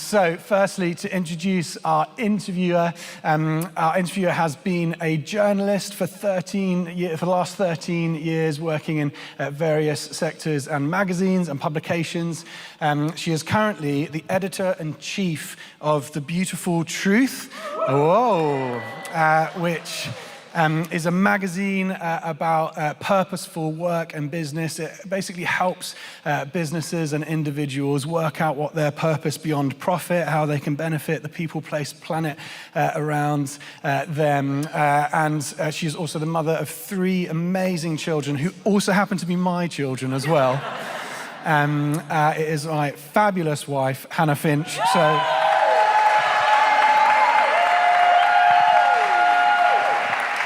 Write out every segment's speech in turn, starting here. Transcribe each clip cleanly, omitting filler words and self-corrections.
So firstly, to introduce our interviewer has been a journalist for the last 13 years, working in various sectors and magazines and publications. She is currently the editor-in-chief of The Beautiful Truth, which is a magazine about purposeful work and business. It basically helps businesses and individuals work out what their purpose beyond profit, how they can benefit the people, place, planet around them. And she's also the mother of 3 amazing children who also happen to be my children as well. It is my fabulous wife, Hannah Finch. So.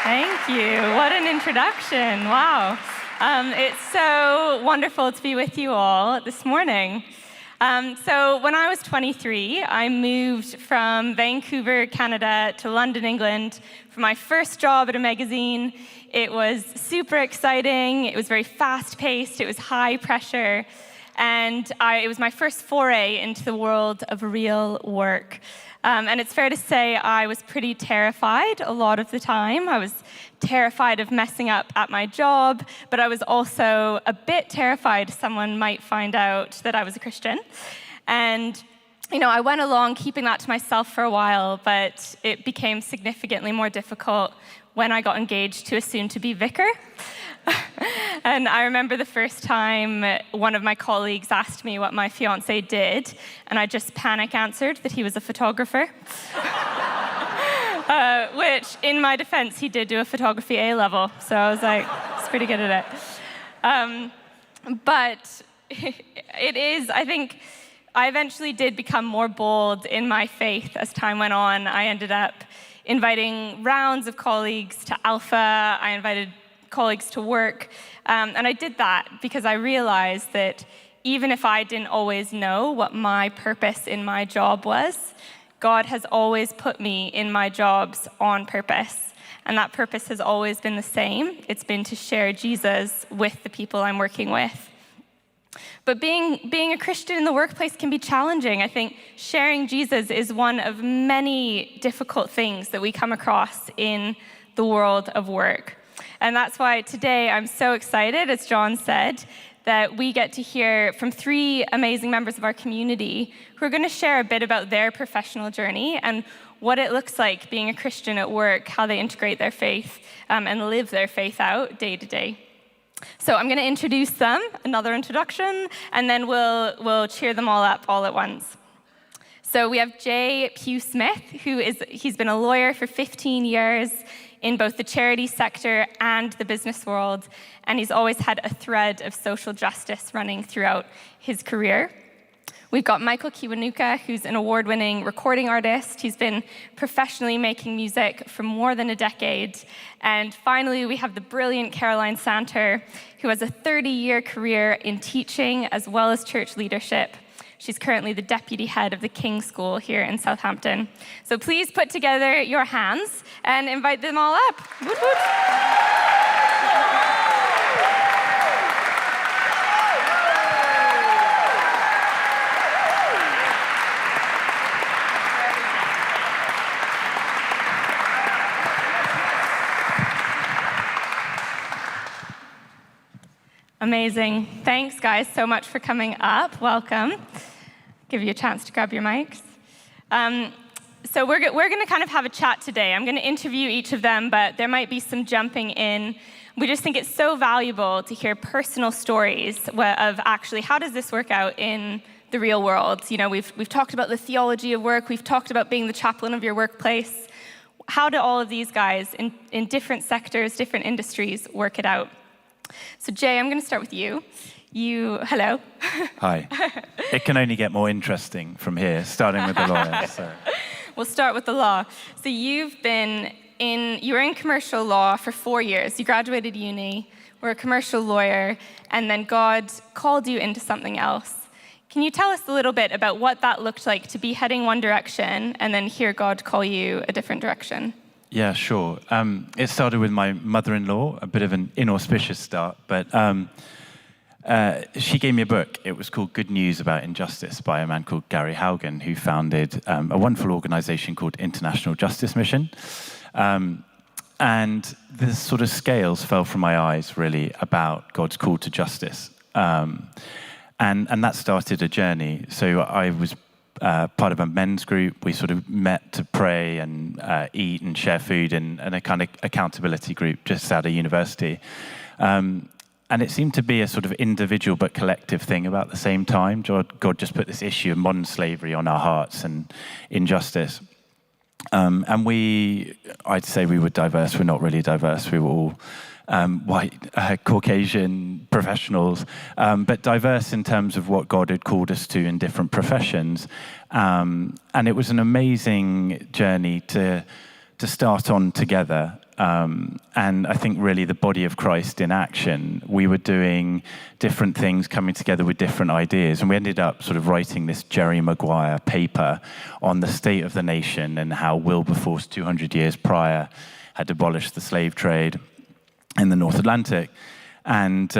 Thank you. What an introduction. Wow. It's so wonderful to be with you all this morning. So when I was 23, I moved from Vancouver, Canada to London, England for my first job at a magazine. It was super exciting. It was very fast-paced. It was high pressure. And it was my first foray into the world of real work. And it's fair to say I was pretty terrified a lot of the time. I was terrified of messing up at my job, but I was also a bit terrified someone might find out that I was a Christian. And I went along keeping that to myself for a while, but it became significantly more difficult when I got engaged to a soon-to-be vicar. And I remember the first time one of my colleagues asked me what my fiancé did, and I just panic answered that he was a photographer. Which, in my defense, he did do a photography A-level, so I was like, he's pretty good at it. But it is, I think, I eventually did become more bold in my faith as time went on. I ended up inviting rounds of colleagues to Alpha. I invited colleagues to work. And I did that because I realized that even if I didn't always know what my purpose in my job was, God has always put me in my jobs on purpose. And that purpose has always been the same. It's been to share Jesus with the people I'm working with. But being a Christian in the workplace can be challenging. I think sharing Jesus is one of many difficult things that we come across in the world of work. And that's why today I'm so excited, as John said, that we get to hear from 3 amazing members of our community who are going to share a bit about their professional journey and what it looks like being a Christian at work, how they integrate their faith and live their faith out day to day. So I'm going to introduce them, another introduction, and then we'll cheer them all up all at once. So we have Jay Pugh-Smith, he's been a lawyer for 15 years in both the charity sector and the business world, and he's always had a thread of social justice running throughout his career. We've got Michael Kiwanuka, who's an award-winning recording artist. He's been professionally making music for more than a decade. And finally, we have the brilliant Caroline Santer, who has a 30-year career in teaching as well as church leadership. She's currently the deputy head of the King School here in Southampton. So please put together your hands and invite them all up. Woot woot. Amazing. Thanks, guys, so much for coming up. Welcome. Give you a chance to grab your mics. So we're going to kind of have a chat today. I'm going to interview each of them, but there might be some jumping in. We just think it's so valuable to hear personal stories of actually how does this work out in the real world. We've talked about the theology of work. We've talked about being the chaplain of your workplace. How do all of these guys in different sectors, different industries work it out? So Jay, I'm going to start with you. Hello. Hi. It can only get more interesting from here, starting with the lawyer. So. We'll start with the law. So you were in commercial law for 4 years. You graduated uni, were a commercial lawyer, and then God called you into something else. Can you tell us a little bit about what that looked like to be heading one direction and then hear God call you a different direction? Yeah, sure. It started with my mother-in-law, a bit of an inauspicious start, but she gave me a book. It was called Good News About Injustice by a man called Gary Haugen, who founded a wonderful organization called International Justice Mission. And the sort of scales fell from my eyes, really, about God's call to justice. And that started a journey. So I was part of a men's group. We sort of met to pray and eat and share food in a kind of accountability group just out of university. And it seemed to be a sort of individual but collective thing about the same time. God just put this issue of modern slavery on our hearts and injustice. And I'd say we were diverse. We're not really diverse. We were all white, Caucasian professionals, but diverse in terms of what God had called us to in different professions. And it was an amazing journey to start on together. And I think really the body of Christ in action. We were doing different things, coming together with different ideas. And we ended up sort of writing this Jerry Maguire paper on the state of the nation and how Wilberforce 200 years prior had abolished the slave trade in the North Atlantic. And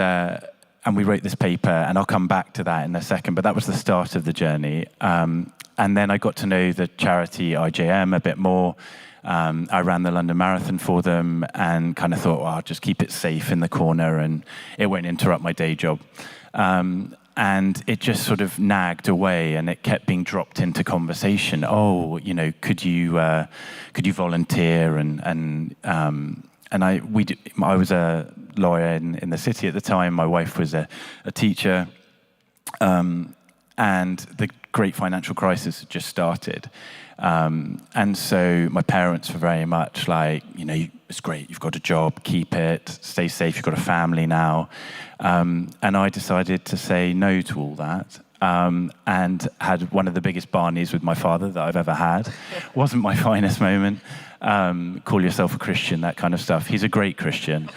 we wrote this paper, and I'll come back to that in a second, but that was the start of the journey. And then I got to know the charity IJM a bit more. I ran the London Marathon for them and kind of thought, well, I'll just keep it safe in the corner and it won't interrupt my day job. And it just sort of nagged away, and it kept being dropped into conversation. Oh, could you volunteer? I was a lawyer in the city at the time. My wife was a teacher, and the great financial crisis had just started. And so my parents were very much like, it's great, you've got a job, keep it, stay safe, you've got a family now. And I decided to say no to all that. And had one of the biggest barneys with my father that I've ever had. Wasn't my finest moment. Call yourself a Christian, that kind of stuff. He's a great Christian.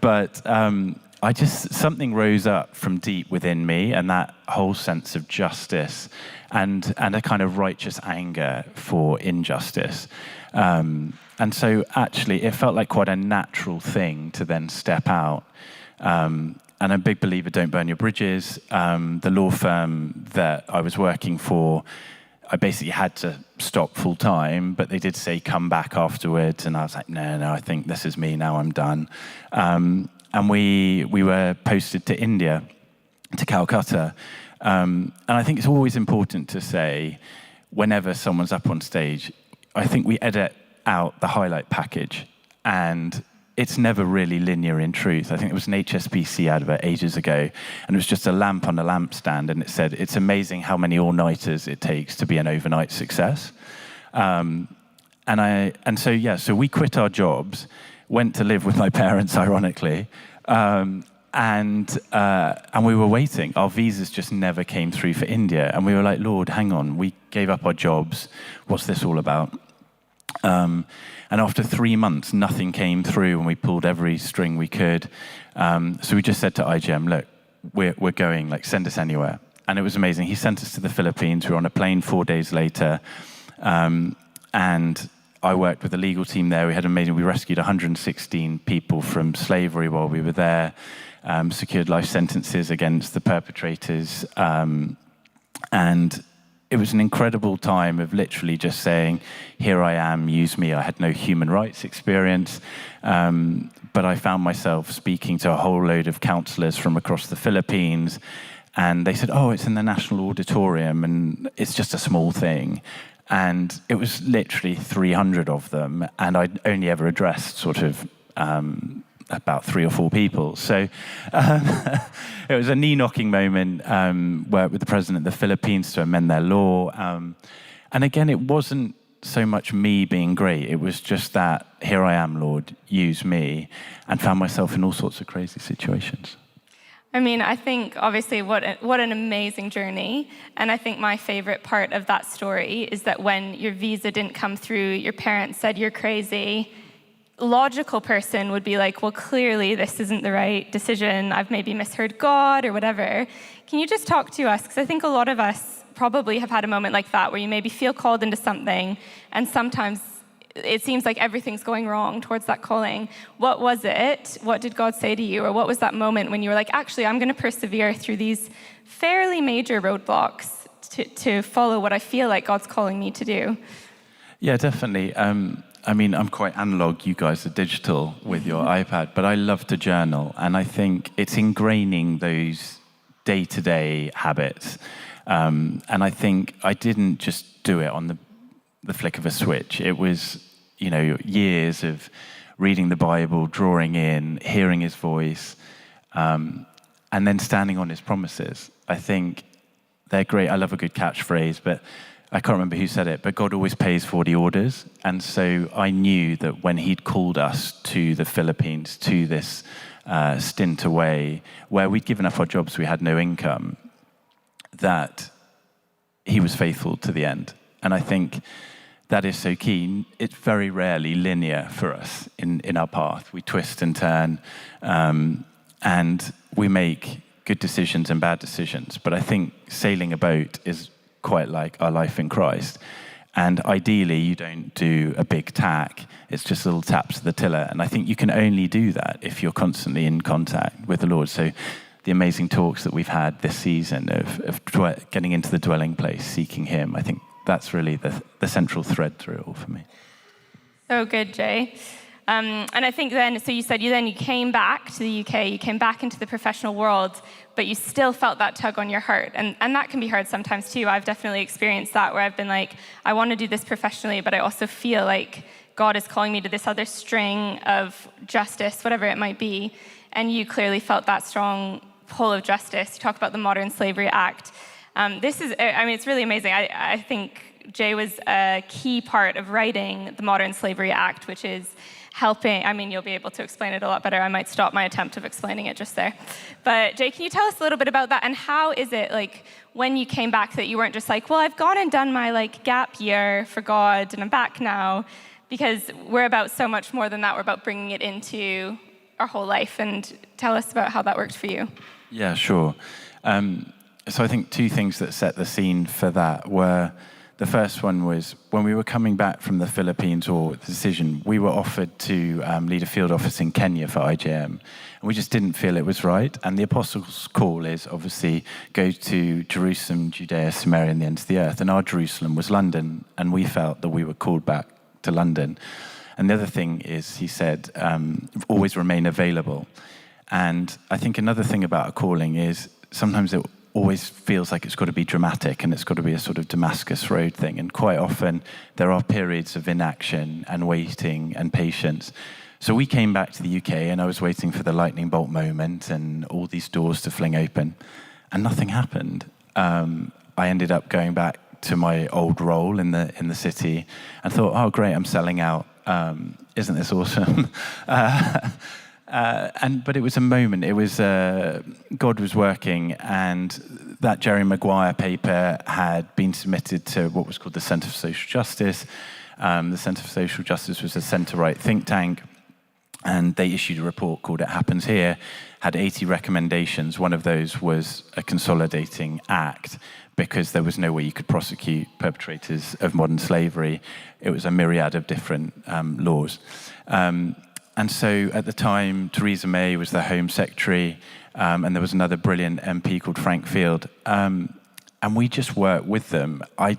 But something rose up from deep within me, and that whole sense of justice and a kind of righteous anger for injustice. And so actually it felt like quite a natural thing to then step out. And I'm a big believer, don't burn your bridges. The law firm that I was working for, I basically had to stop full time, but they did say come back afterwards, and I was like, no, I think this is me now, I'm done. And we were posted to India, to Calcutta. And I think it's always important to say, whenever someone's up on stage, I think we edit out the highlight package, and it's never really linear in truth. I think it was an HSBC advert ages ago, and it was just a lamp on a lampstand, and it said, it's amazing how many all-nighters it takes to be an overnight success. So we quit our jobs, went to live with my parents, ironically, and we were waiting. Our visas just never came through for India, and we were like, Lord, hang on, we gave up our jobs. What's this all about? And after 3 months, nothing came through, and we pulled every string we could. So we just said to IGM, look, we're going, send us anywhere. And it was amazing. He sent us to the Philippines. We were on a plane 4 days later. And I worked with the legal team there. We rescued 116 people from slavery while we were there, secured life sentences against the perpetrators. And it was an incredible time of literally just saying, here I am, use me. I had no human rights experience, but I found myself speaking to a whole load of counselors from across the Philippines, and they said, oh, it's in the National Auditorium, and it's just a small thing. And it was literally 300 of them, and I'd only ever addressed sort of about 3 or 4 people. So it was a knee-knocking moment, worked with the president of the Philippines to amend their law. And again, it wasn't so much me being great. It was just that, here I am, Lord, use me, and found myself in all sorts of crazy situations. I mean, I think, obviously, what an amazing journey. And I think my favorite part of that story is that when your visa didn't come through, your parents said you're crazy. Logical person would be like, well, clearly this isn't the right decision. I've maybe misheard God or whatever. Can you just talk to us? Because I think a lot of us probably have had a moment like that where you maybe feel called into something, and sometimes it seems like everything's going wrong towards that calling. What was it? What did God say to you? Or what was that moment when you were like, actually, I'm going to persevere through these fairly major roadblocks to follow what I feel like God's calling me to do? Yeah, definitely. I mean, I'm quite analog. You guys are digital with your iPad, but I love to journal. And I think it's ingraining those day-to-day habits. And I think I didn't just do it on the flick of a switch. It was, years of reading the Bible, drawing in, hearing his voice, and then standing on his promises. I think they're great. I love a good catchphrase, but I can't remember who said it, but God always pays for what he orders. And so I knew that when he'd called us to the Philippines, to this stint away, where we'd given up our jobs, we had no income, that he was faithful to the end. And I think that is so key. It's very rarely linear for us in our path. We twist and turn, and we make good decisions and bad decisions. But I think sailing a boat is quite like our life in Christ. And ideally, you don't do a big tack. It's just little taps of the tiller. And I think you can only do that if you're constantly in contact with the Lord. So the amazing talks that we've had this season of getting into the dwelling place, seeking him, I think that's really the central thread through it all for me. So good, Jay. And I think then, so you said you came back to the UK, you came back into the professional world, but you still felt that tug on your heart. And that can be hard sometimes too. I've definitely experienced that, where I've been like, I want to do this professionally, but I also feel like God is calling me to this other string of justice, whatever it might be. And you clearly felt that strong pull of justice. You talk about the Modern Slavery Act. It's really amazing. I think Jay was a key part of writing the Modern Slavery Act, which is helping, you'll be able to explain it a lot better. I might stop my attempt of explaining it just there. But Jay, can you tell us a little bit about that? And how is it, like, when you came back, that you weren't just like, well, I've gone and done my, gap year for God, and I'm back now? Because we're about so much more than that. We're about bringing it into our whole life. And tell us about how that worked for you. Yeah, sure. So I think two things that set the scene for that were, the first one was when we were coming back from the Philippines, or the decision, we were offered to lead a field office in Kenya for IJM. And we just didn't feel it was right. And the Apostles' call is obviously go to Jerusalem, Judea, Samaria, and the ends of the earth. And our Jerusalem was London. And we felt that we were called back to London. And the other thing is, he said, always remain available. And I think another thing about a calling is sometimes it always feels like it's got to be dramatic, and it's got to be a sort of Damascus Road thing. And quite often there are periods of inaction and waiting and patience. So we came back to the UK, and I was waiting for the lightning bolt moment and all these doors to fling open, and nothing happened. I ended up going back to my old role in the city and thought, oh great, I'm selling out. Isn't this awesome? But it was a moment. It was God was working, and that Jerry Maguire paper had been submitted to what was called the Centre for Social Justice. The Centre for Social Justice was a centre-right think tank, and they issued a report called "It Happens Here." Had 80 recommendations. One of those was a consolidating act, because there was no way you could prosecute perpetrators of modern slavery. It was a myriad of different laws. And so at the time, Theresa May was the Home Secretary, and there was another brilliant MP called Frank Field. And we just worked with them. I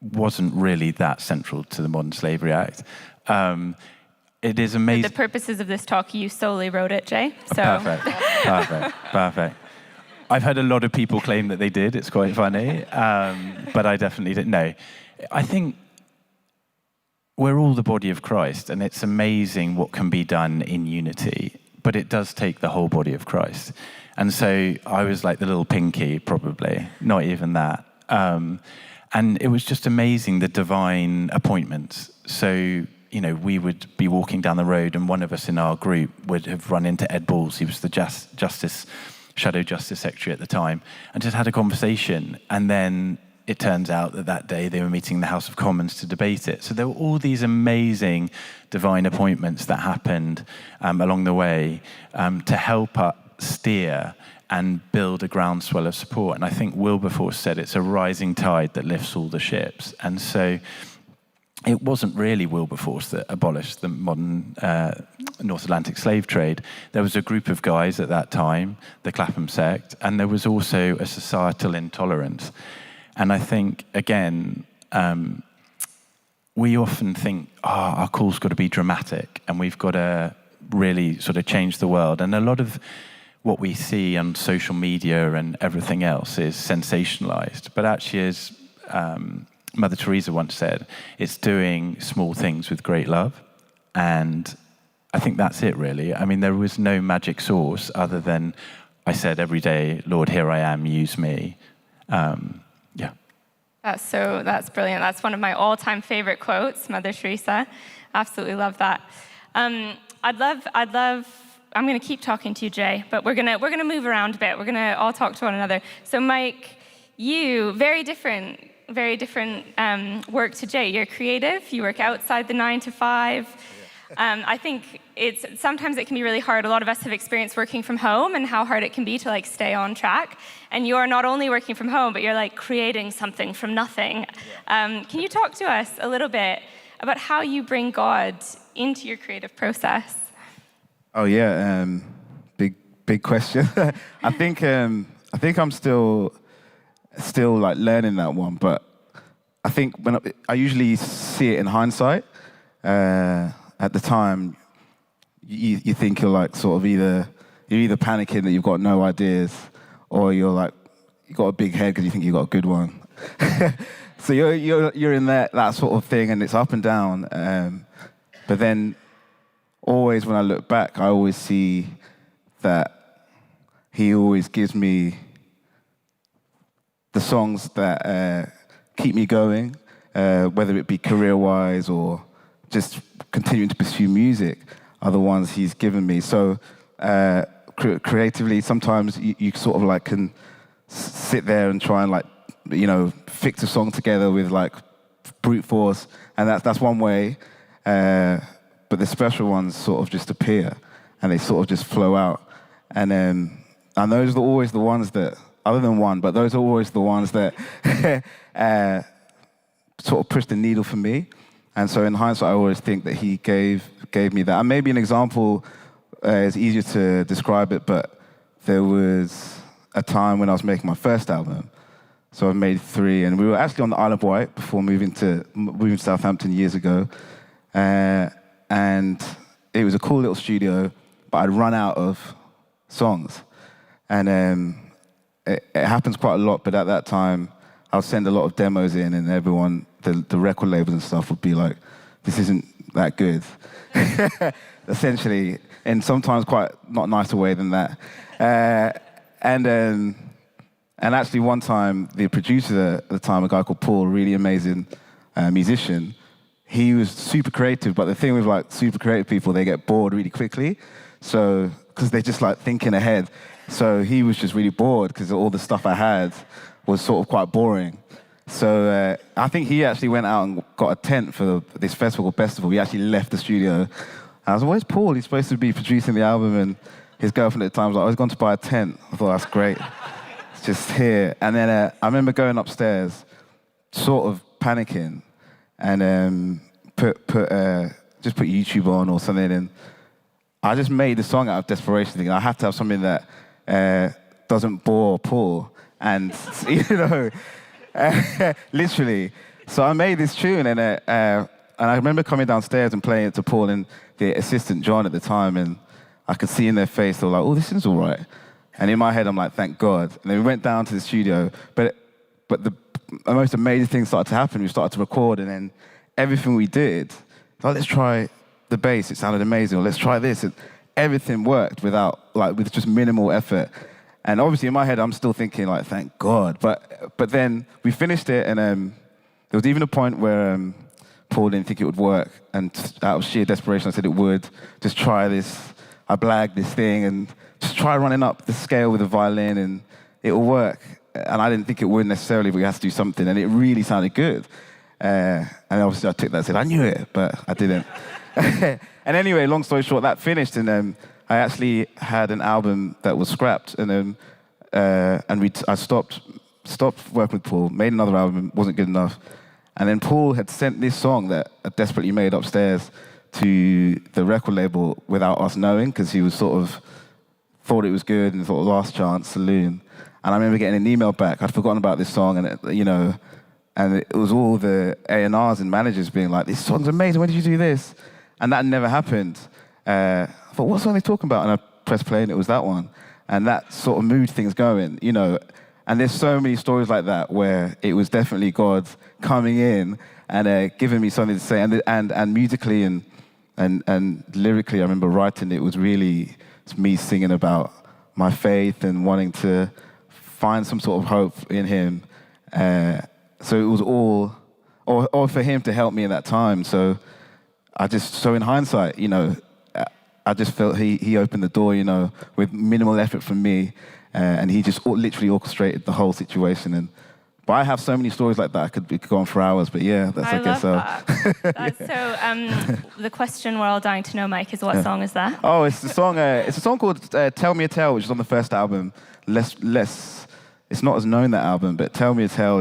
wasn't really that central to the Modern Slavery Act. It is amazing. For the purposes of this talk, you solely wrote it, Jay. So. Perfect. I've heard a lot of people claim that they did. It's quite funny. But I definitely didn't know. I think we're all the body of Christ, and it's amazing what can be done in unity, but it does take the whole body of Christ. And so I was like the little pinky, probably, not even that. And it was just amazing, the divine appointments. So, we would be walking down the road, and one of us in our group would have run into Ed Balls. He was the Shadow Justice Secretary at the time, and just had a conversation. And then it turns out that day they were meeting in the House of Commons to debate it. So there were all these amazing divine appointments that happened along the way to help us steer and build a groundswell of support. And I think Wilberforce said it's a rising tide that lifts all the ships. And so it wasn't really Wilberforce that abolished the modern North Atlantic slave trade. There was a group of guys at that time, the Clapham sect, and there was also a societal intolerance. And I think, again, we often think, our call's got to be dramatic and we've got to really sort of change the world. And a lot of what we see on social media and everything else is sensationalized. But actually, as Mother Teresa once said, it's doing small things with great love. And I think that's it, really. I mean, there was no magic sauce other than I said every day, Lord, here I am, use me. Yeah. That's brilliant. That's one of my all-time favorite quotes, Mother Teresa. Absolutely love that. I'd love. I'm going to keep talking to you, Jay, but we're gonna move around a bit. We're gonna all talk to one another. So, Mike, you very different work to Jay. You're creative. You work outside the 9 to 5. I think sometimes it can be really hard. A lot of us have experienced working from home and how hard it can be to stay on track. And you are not only working from home, but you're creating something from nothing. Can you talk to us a little bit about how you bring God into your creative process? Oh yeah, big question. I think I'm still learning that one, but I think when I usually see it in hindsight. At the time, you think you're you're either panicking that you've got no ideas, or you've got a big head because you think you've got a good one. So you're in that sort of thing, and it's up and down. But then, always when I look back, I always see that He always gives me the songs that keep me going, whether it be career-wise or just continuing to pursue music, are the ones He's given me. So creatively, sometimes you sort of can sit there and try and fix a song together with brute force, and that's one way. But the special ones sort of just appear, and they sort of just flow out. And those are always the ones that, other than one, but those are always the ones that sort of push the needle for me. And so in hindsight, I always think that He gave me that. And maybe an example is easier to describe it, but there was a time when I was making my first album. So I've made 3, and we were actually on the Isle of Wight before moving to Southampton years ago. And it was a cool little studio, but I'd run out of songs. And it happens quite a lot, but at that time, I would send a lot of demos in, and everyone, the record labels and stuff would be like, this isn't that good. Essentially, in sometimes quite not nicer way than that. And actually one time, the producer at the time, a guy called Paul, really amazing musician, he was super creative, but the thing with super creative people, they get bored really quickly. So, because they're just thinking ahead. So he was just really bored because all the stuff I had was sort of quite boring. So I think he actually went out and got a tent for this festival called Festival. He actually left the studio. And I was like, where's Paul? He's supposed to be producing the album. And his girlfriend at the time was like, I was going to buy a tent. I thought, that's great. It's just here. And then I remember going upstairs, sort of panicking, and just put YouTube on or something. And I just made the song out of desperation, thinking I have to have something that doesn't bore Paul. And, literally. So I made this tune, and I remember coming downstairs and playing it to Paul and the assistant, John, at the time, and I could see in their face, they were like, oh, this is all right. And in my head, I'm like, thank God. And then we went down to the studio, but the most amazing thing started to happen. We started to record, and then everything we did, like, let's try the bass, it sounded amazing, or let's try this. And everything worked with just minimal effort. And obviously in my head, I'm still thinking thank God. But then we finished it, and there was even a point where Paul didn't think it would work. And out of sheer desperation, I said it would. Just try this. I blagged this thing and just try running up the scale with a violin, and it will work. And I didn't think it would necessarily, but we had to do something. And it really sounded good. And obviously I took that and said, I knew it, but I didn't. And anyway, long story short, that finished, and I actually had an album that was scrapped, and I stopped working with Paul, made another album, wasn't good enough, And then Paul had sent this song that I desperately made upstairs to the record label without us knowing, because he was sort of thought it was good and thought last chance, saloon. And I remember getting an email back. I'd forgotten about this song, and and it was all the A&Rs and managers being like, "This song's amazing. When did you do this?" And that never happened. I thought, what song are they talking about? And I pressed play, and it was that one. And that sort of moved things going, And there's so many stories like that where it was definitely God coming in and giving me something to say. And musically and lyrically, I remember writing it was really me singing about my faith and wanting to find some sort of hope in Him. So it was all, or for Him to help me in that time. So in hindsight, I just felt He opened the door, with minimal effort from me. And He just literally orchestrated the whole situation. But I have so many stories like that. I could go on for hours. But yeah, I guess so. That's so. The question we're all dying to know, Mike, is what song is that? Oh, it's a song called "Tell Me a Tale," which is on the first album. It's not as known, that album, but "Tell Me a Tale"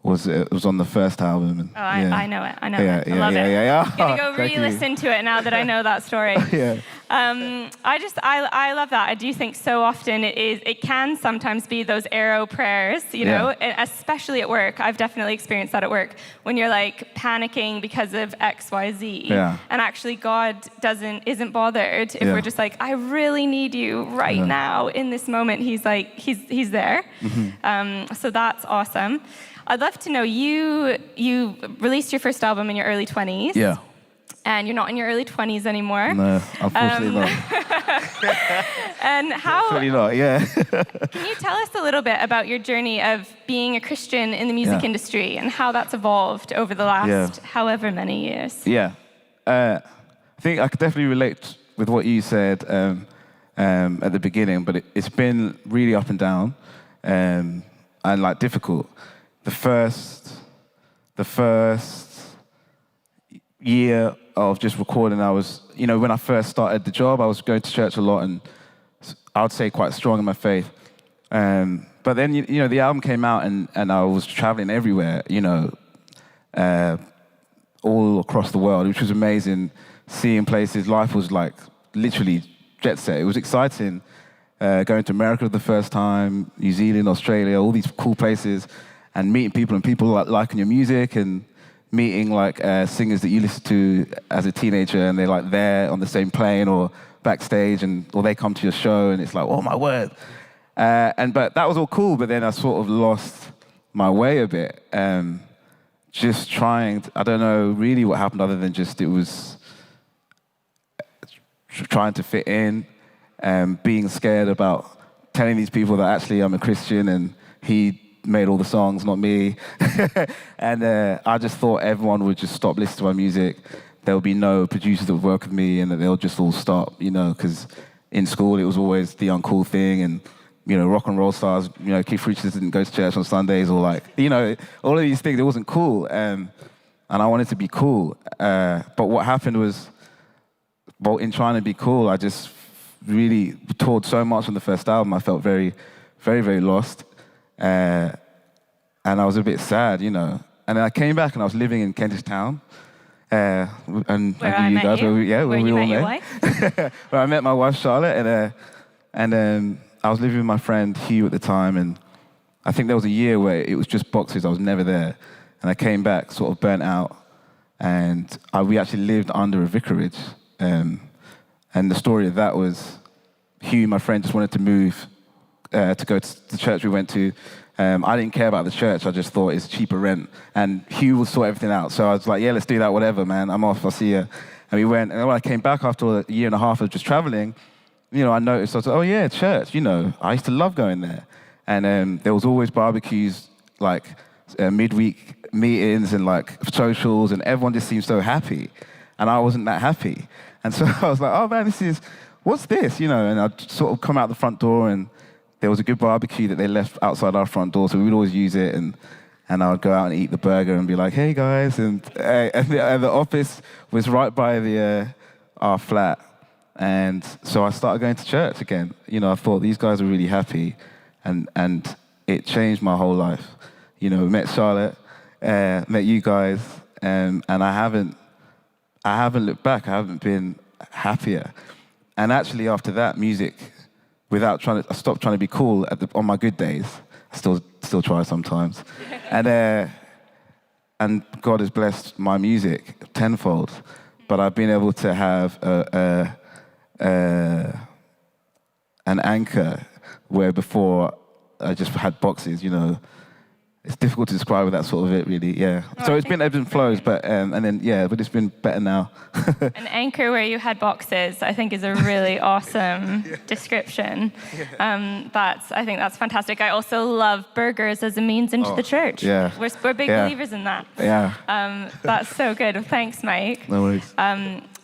was on the first album. I know it. I love it. Yeah. I'm gonna go re-listen to it now that I know that story. Yeah. I love that. I do think so often it can sometimes be those arrow prayers, especially at work. I've definitely experienced that at work when you're like panicking because of X, Y, Z, and actually God isn't bothered if we're just like, I really need you right now in this moment. He's like, he's there. Mm-hmm. So that's awesome. I'd love to know, you released your first album in your early 20s. Yeah. And you're not in your early 20s anymore. No, unfortunately not. And how... Unfortunately not, yeah. Can you tell us a little bit about your journey of being a Christian in the music industry and how that's evolved over the last however many years? Yeah. I think I could definitely relate with what you said at the beginning, but it's been really up and down and like difficult. The first year of just recording, I was, when I first started the job, I was going to church a lot, and I would say quite strong in my faith. But then, the album came out, and I was traveling everywhere, all across the world, which was amazing. Seeing places, life was like literally jet set. It was exciting. Going to America for the first time, New Zealand, Australia, all these cool places, and meeting people and people liking your music, and meeting like singers that you listen to as a teenager, and they're like there on the same plane or backstage, or they come to your show, and it's like, oh my word. But that was all cool, but then I sort of lost my way a bit. Just trying, I don't know really what happened other than just it was trying to fit in, being scared about telling these people that actually I'm a Christian and He made all the songs, not me. And I just thought everyone would just stop listening to my music. There would be no producers that would work with me, and they'll just all stop, because in school it was always the uncool thing, and rock and roll stars, Keith Richards didn't go to church on Sundays, or like, all of these things, it wasn't cool. And I wanted to be cool. But what happened was, in trying to be cool, I just really toured so much on the first album. I felt very, very, very lost. And I was a bit sad, And then I came back, and I was living in Kentish Town. And where I met you? Where you we all met your met. wife? Where I met my wife, Charlotte, and I was living with my friend Hugh at the time, and I think there was a year where it was just boxes. I was never there. And I came back sort of burnt out, and we actually lived under a vicarage. And the story of that was Hugh, my friend, just wanted to move to go to the church we went to. I didn't care about the church. I just thought it's cheaper rent. And Hugh will sort everything out. So I was like, yeah, let's do that, whatever, man. I'm off. I'll see you. And we went. And when I came back after a year and a half of just traveling, I noticed, I was like, oh, yeah, church. I used to love going there. And there was always barbecues, like midweek meetings and like socials, and everyone just seemed so happy. And I wasn't that happy. And so I was like, oh, man, what's this? And I'd sort of come out the front door, and there was a good barbecue that they left outside our front door, so we would always use it, and I would go out and eat the burger and be like, hey, guys, and the office was right by our flat, and so I started going to church again. I thought these guys are really happy, and it changed my whole life. We met Charlotte, met you guys, and I haven't looked back. I haven't been happier. And actually, after that, music, I stopped trying to be cool on my good days. I still try sometimes, and God has blessed my music tenfold. But I've been able to have an anchor where before I just had boxes, It's difficult to describe that sort of it, really, yeah. So it's been ebbs and flows, but it's been better now. An anchor where you had boxes, I think, is a really awesome description. I think that's fantastic. I also love burgers as a means into the church. Yeah. We're big believers in that. Yeah. That's so good. Thanks, Mike. No worries.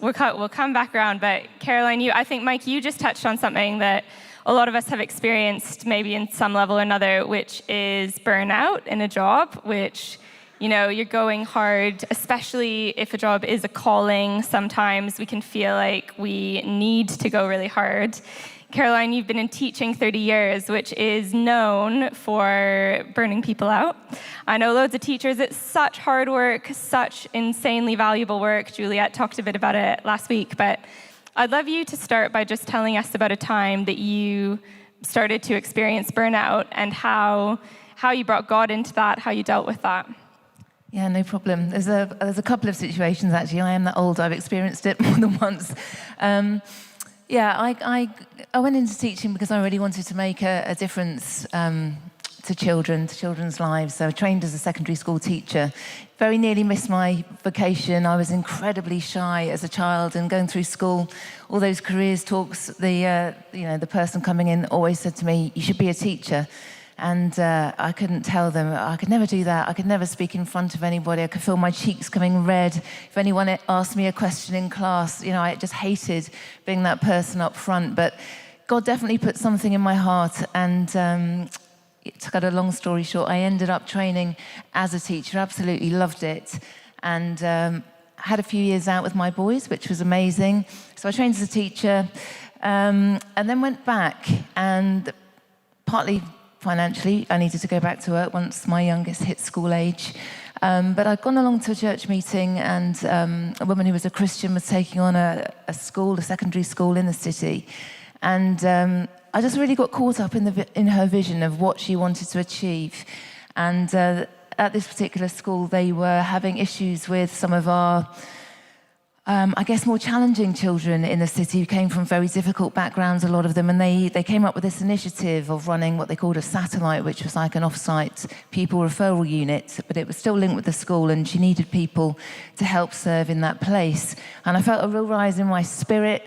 We'll come back around, but Caroline, I think, Mike, you just touched on something that a lot of us have experienced maybe in some level or another, which is burnout in a job, which, you're going hard, especially if a job is a calling. Sometimes we can feel like we need to go really hard. Caroline, you've been in teaching 30 years, which is known for burning people out. I know loads of teachers. It's such hard work, such insanely valuable work. Juliet talked a bit about it last week, but I'd love you to start by just telling us about a time that you started to experience burnout and how you brought God into that, how you dealt with that. Yeah, no problem. There's a couple of situations, actually. I am that old. I've experienced it more than once. I went into teaching because I really wanted to make a difference to children's lives. So I trained as a secondary school teacher. Very nearly missed my vocation. I was incredibly shy as a child, and going through school, all those careers talks, the person coming in always said to me, "You should be a teacher." And I couldn't tell them. I could never do that. I could never speak in front of anybody. I could feel my cheeks coming red. If anyone asked me a question in class, I just hated being that person up front. But God definitely put something in my heart, and to cut a long story short, I ended up training as a teacher. Absolutely loved it, and had a few years out with my boys, which was amazing. So I trained as a teacher, and then went back, and partly financially, I needed to go back to work once my youngest hit school age. But I'd gone along to a church meeting, and a woman who was a Christian was taking on a secondary school in the city. And I just really got caught up in her vision of what she wanted to achieve. And at this particular school, they were having issues with some of our more challenging children in the city who came from very difficult backgrounds, a lot of them, and they came up with this initiative of running what they called a satellite, which was like an off-site pupil referral unit, but it was still linked with the school, and she needed people to help serve in that place. And I felt a real rise in my spirit.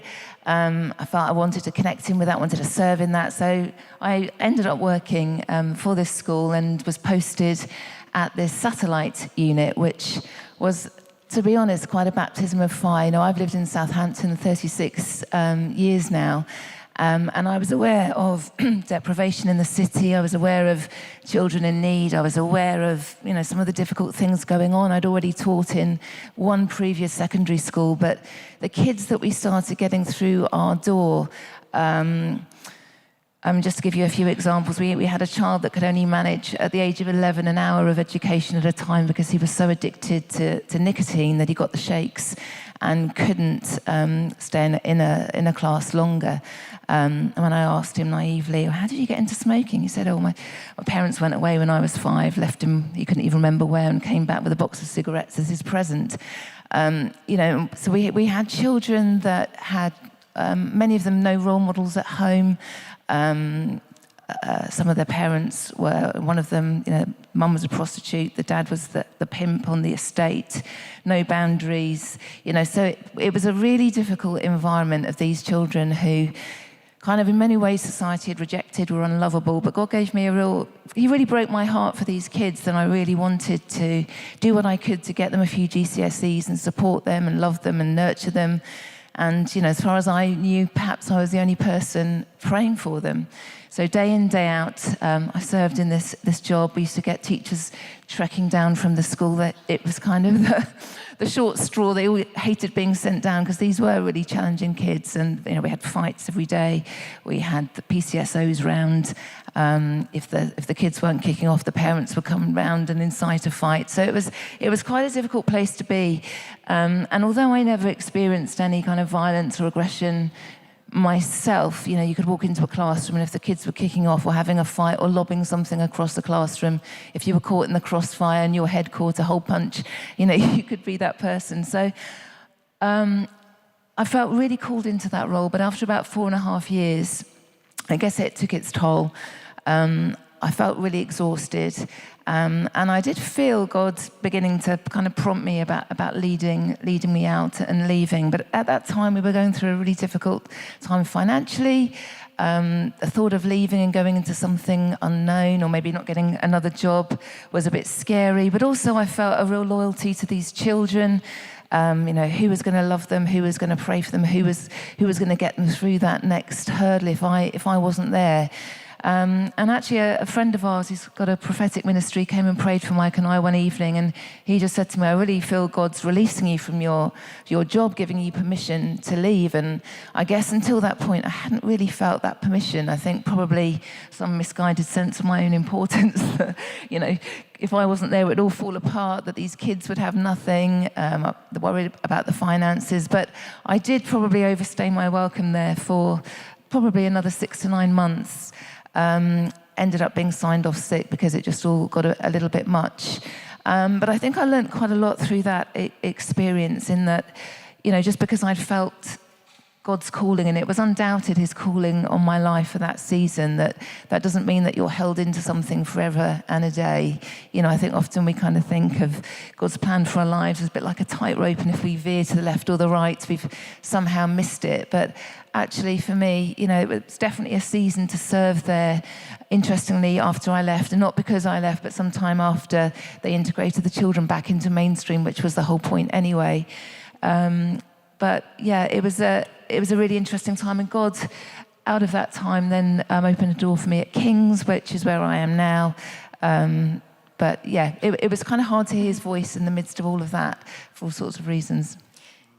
I felt I wanted to connect in with that, wanted to serve in that. So I ended up working for this school and was posted at this satellite unit, which was, to be honest, quite a baptism of fire. I've lived in Southampton 36 years now, and I was aware of deprivation in the city. I was aware of children in need. I was aware of, some of the difficult things going on. I'd already taught in one previous secondary school, but the kids that we started getting through our door, just to give you a few examples, we had a child that could only manage, at the age of 11, an hour of education at a time because he was so addicted to nicotine that he got the shakes and couldn't stay in a class longer. And when I asked him naively, "How did you get into smoking?" He said, my parents went away when I was 5, left him, he couldn't even remember where, and came back with a box of cigarettes as his present. So we had children that had, many of them, no role models at home. Some of their parents were, one of them, mum was a prostitute, the dad was the pimp on the estate, no boundaries, so it was a really difficult environment of these children who kind of in many ways society had rejected, were unlovable, but God gave me he really broke my heart for these kids, and I really wanted to do what I could to get them a few GCSEs and support them and love them and nurture them. And, as far as I knew, perhaps I was the only person praying for them. So day in, day out, I served in this job. We used to get teachers trekking down from the school. That it was kind of the short straw. They all hated being sent down because these were really challenging kids. And we had fights every day. We had the PCSOs round. If the kids weren't kicking off, the parents would come round and incite a fight. So it was quite a difficult place to be. And although I never experienced any kind of violence or aggression myself, you could walk into a classroom and if the kids were kicking off or having a fight or lobbing something across the classroom, if you were caught in the crossfire and your head caught a hole punch, you could be that person. So I felt really called into that role, but after about 4.5 years, I guess it took its toll. I felt really exhausted, and I did feel God beginning to kind of prompt me about leading me out and leaving. But at that time, we were going through a really difficult time financially. The thought of leaving and going into something unknown or maybe not getting another job was a bit scary. But also I felt a real loyalty to these children. Who was going to love them, who was going to pray for them, who was going to get them through that next hurdle if I wasn't there. And actually, a friend of ours who's got a prophetic ministry came and prayed for Mike and I one evening, and he just said to me, I really feel God's releasing you from your job, giving you permission to leave. And I guess until that point, I hadn't really felt that permission. I think probably some misguided sense of my own importance that, if I wasn't there, it would all fall apart, that these kids would have nothing, worried about the finances. But I did probably overstay my welcome there for probably another 6 to 9 months. Ended up being signed off sick because it just all got a little bit much. But I think I learned quite a lot through that experience in that, just because I'd felt God's calling, and it was undoubted his calling on my life for that season, that doesn't mean that you're held into something forever and a day. I think often we kind of think of God's plan for our lives as a bit like a tightrope, and if we veer to the left or the right, we've somehow missed it. But actually for me, it was definitely a season to serve there. Interestingly, after I left, and not because I left, but sometime after they integrated the children back into mainstream, which was the whole point anyway. But yeah, it was a really interesting time, and God, out of that time, then opened a door for me at King's, which is where I am now. But yeah, it was kind of hard to hear his voice in the midst of all of that for all sorts of reasons.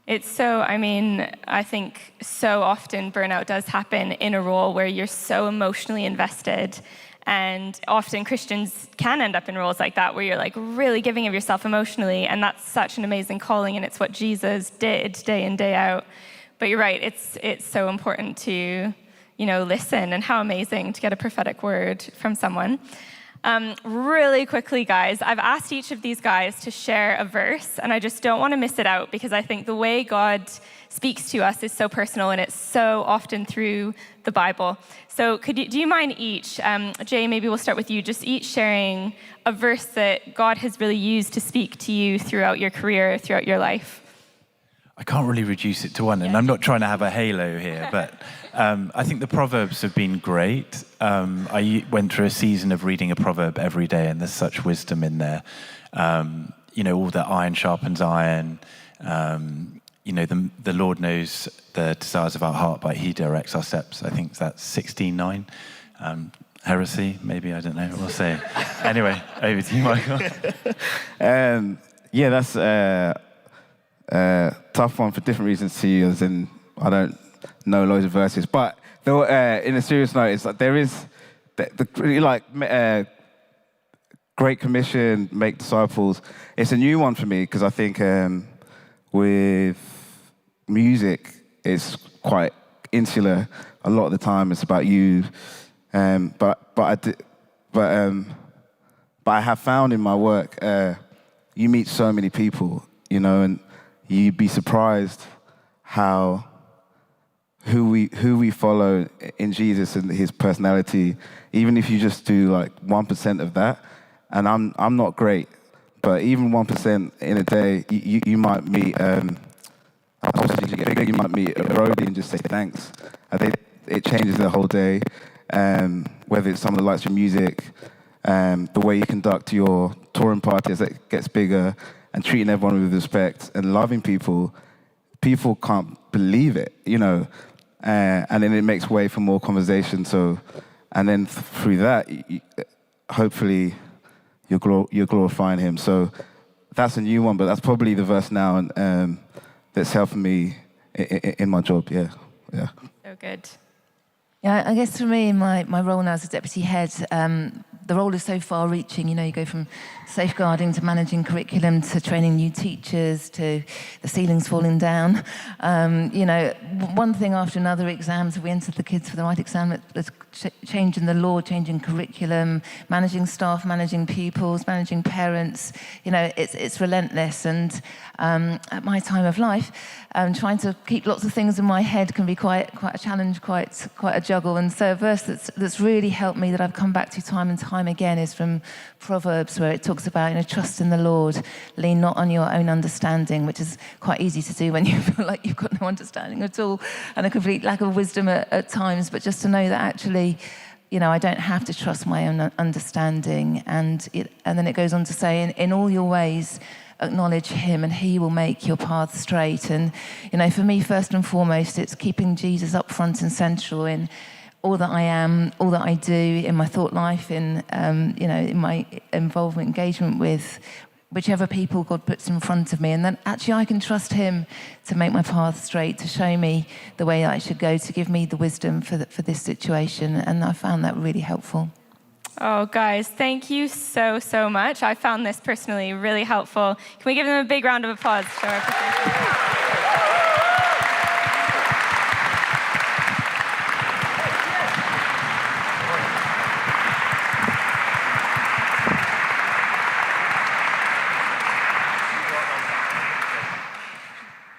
It's so, I think so often burnout does happen in a role where you're so emotionally invested. And often Christians can end up in roles like that where you're like really giving of yourself emotionally. And that's such an amazing calling. And it's what Jesus did day in, day out. But you're right, it's so important to, listen, and how amazing to get a prophetic word from someone. Really quickly, guys, I've asked each of these guys to share a verse, and I just don't want to miss it out because I think the way God speaks to us is so personal, and it's so often through the Bible. So do you mind each, Jay, maybe we'll start with you, just each sharing a verse that God has really used to speak to you throughout your career, throughout your life? I can't really reduce it to one, and I'm not trying to have a halo here, but I think the Proverbs have been great. I went through a season of reading a proverb every day, and there's such wisdom in there. All that iron sharpens iron. The Lord knows the desires of our heart, but he directs our steps. I think that's 16:9. Heresy, maybe, I don't know, we'll say. Anyway, over to you, Michael. That's tough one for different reasons to you, as in I don't know loads of verses. But in a serious note, it's like there is Great Commission, make disciples. It's a new one for me because I think with music, it's quite insular. A lot of the time, it's about you. But I have found in my work, you meet so many people, and you'd be surprised who we follow in Jesus and his personality. Even if you just do like 1% of that, and I'm not great, but even 1% in a day, you might meet. You might meet a roadie and just say thanks. I think it changes the whole day. Whether it's some of the lights, your music, the way you conduct your touring party as it gets bigger, and treating everyone with respect and loving people can't believe it, and then it makes way for more conversation. So and then through that, hopefully, you're glorifying Him. So that's a new one, but that's probably the verse now, and that's helping me in my job. Yeah. So good. Yeah, I guess for me, in my role now as a deputy head, the role is so far-reaching. You go from safeguarding to managing curriculum to training new teachers to the ceilings falling down. One thing after another, exams, we entered the kids for the right exam, there's changing the law, changing curriculum, managing staff, managing pupils, managing parents. It's relentless. And at my time of life, trying to keep lots of things in my head can be quite a challenge, quite a juggle. And so a verse that's really helped me, that I've come back to time and time again, is from Proverbs, where it talks about, trust in the Lord, lean not on your own understanding, which is quite easy to do when you feel like you've got no understanding at all and a complete lack of wisdom at times. But just to know that actually, I don't have to trust my own understanding. And then it goes on to say, in all your ways, acknowledge Him and He will make your path straight. And, for me, first and foremost, it's keeping Jesus up front and central in all that I am, all that I do, in my thought life, in my involvement, engagement with whichever people God puts in front of me. And then actually I can trust Him to make my path straight, to show me the way I should go, to give me the wisdom for this situation. And I found that really helpful. Oh, guys, thank you so much. I found this personally really helpful. Can we give them a big round of applause? Show our appreciation.